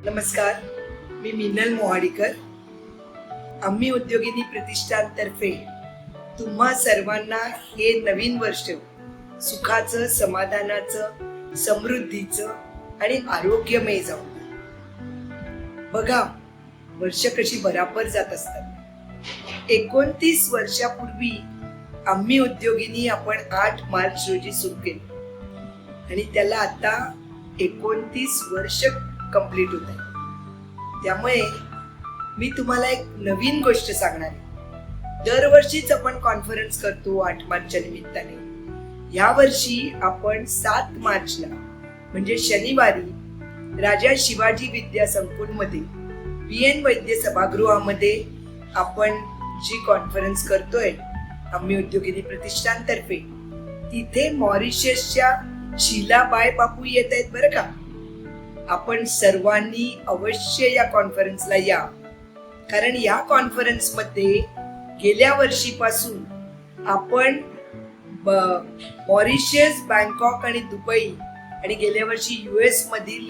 नमस्कार, मी मीनल मोहाडीकर. आम्ही उद्योगिनी प्रतिष्ठानतर्फे तुम्हा सर्वांना हे नवीन वर्ष सुखाचं, समाधानाचं, समृद्धीचं आणि आरोग्यमय जाऊ. बघा, वर्ष कशी बराबर जात असतात. 29 वर्षापूर्वी आम्ही उद्योगिनी आपण 8 मार्च रोजी सुरू केलं आणि त्याला आता 29 वर्ष कंप्लीट होत आहे. त्यामुळे मी तुम्हाला एक नवीन गोष्ट सांगणार आहे. दरवर्षीच आपण कॉन्फरन्स करतो 8 मार्चच्या निमित्ताने. या वर्षी आपण 7 मार्चला म्हणजे शनिवारी राजा शिवाजी विद्या संकुलमध्ये PN वैद्य सभागृहामध्ये आपण जी कॉन्फरन्स करतोय आम्ही उद्योगिनी प्रतिष्ठानतर्फे, तिथे मॉरिशसच्या शीलाबाई बापू येत आहेत बरं का. आपण सर्वांनी अवश्य या कॉन्फरन्सला या, कारण या कॉन्फरन्स मध्ये गेल्या वर्षीपासून आपण मॉरिशस, बँकॉक आणि दुबई आणि गेल्या वर्षी US मधील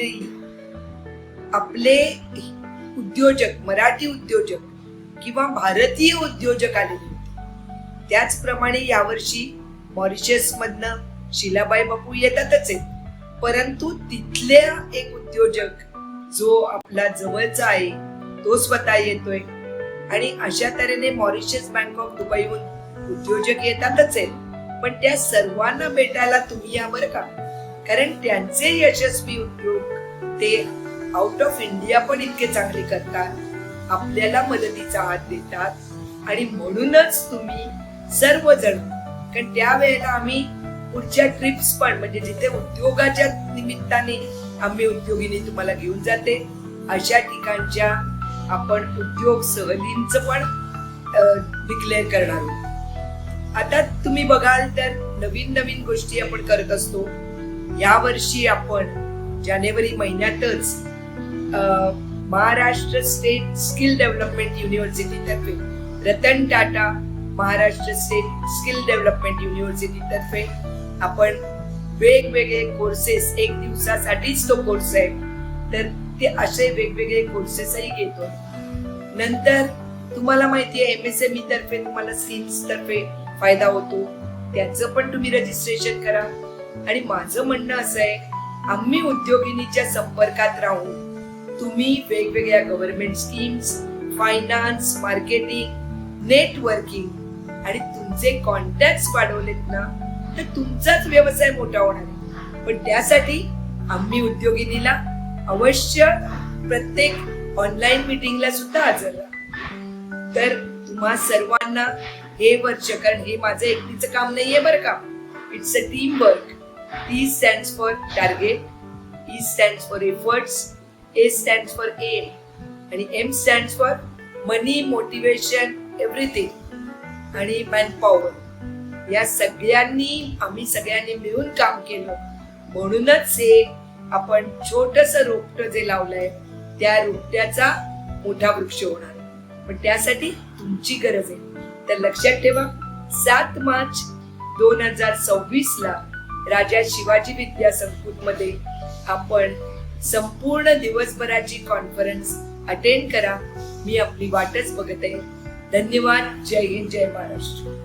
आपले उद्योजक, मराठी उद्योजक किंवा भारतीय उद्योजक आलेले होते. त्याचप्रमाणे यावर्षी मॉरिशस मधनं शीलाबाई बापू येतातच आहेत, परंतु तिथल्या एक उद्योजक जो आपला जवळचा आहे तो स्वतः येतोय. आणि अशा तऱ्हेने मॉरिशस, बँकॉक, दुबईहून उद्योजक येतातच आहेत. पण त्या सर्वांना भेटायला तुम्ही या बरं का, कारण त्यांचे यशस्वी उद्योग ते आउट ऑफ इंडिया पण इतके चांगले करतात, आपल्याला मदतीचा हात देतात. आणि म्हणूनच तुम्ही सर्वजण, कारण त्यावेळेला आम्ही पुढच्या ट्रिप्स पण, म्हणजे जिथे उद्योगाच्या निमित्ताने आम्ही उद्योगिनी तुम्हाला घेऊन जाते, अशा ठिकाणच्या आपण उद्योग सहलींचं पण डिक्लेअर करणार आहोत. आता तुम्ही बघाल तर नवीन नवीन गोष्टी आपण करत असतो. या वर्षी आपण जानेवारी महिन्यातच Maharashtra State Skill Development University तर्फे, Ratan Tata Maharashtra State Skill Development University तर्फे आपण वेगवेगळे कोर्सेस, 1 दिवसासाठीच तो कोर्स आहे, तर ते असे वेगवेगळे कोर्सेसही घेतो. नंतर तुम्हाला माहिती आहे MSME तर्फे तुम्हाला स्किल्स तर्फे फायदा होतो, त्याचं पण तुम्ही रजिस्ट्रेशन करा. आणि माझं म्हणणं असं आहे, आम्ही उद्योगिनीच्या संपर्कात राहून तुम्ही वेगवेगळ्या government schemes, finance, marketing, networking आणि तुमचे कॉन्टॅक्ट वाढवलेत ना, तर तुमचाच व्यवसाय मोठा होणार आहे. पण त्यासाठी आम्ही उद्योगिनीला अवश्य प्रत्येक ऑनलाईन मीटिंगला सुद्धा हजर राहा. तर तुम्हा सर्वांना हे वर्ष, कारण हे माझं एकटीचं काम नाहीये बरं का, it's a team work. T stands for target, E stands for efforts, A stands for aim आणि M stands for money, motivation, everything आणि manpower. या आम्ही सगळ्यांनी मिळून काम केलं, म्हणूनच हे आपण छोटस रोपट जे लावलंय त्या रोपट्याचा मोठा वृक्ष होणार. पण त्यासाठी तुमची गरज आहे. तर लक्षात ठेवा, 7 मार्च 2026 ला राजा शिवाजी विद्या संकुल मध्ये आपण संपूर्ण दिवसभराची कॉन्फरन्स अटेंड करा. मी आपली वाटच बघत आहे. धन्यवाद. जय हिंद, जय महाराष्ट्र.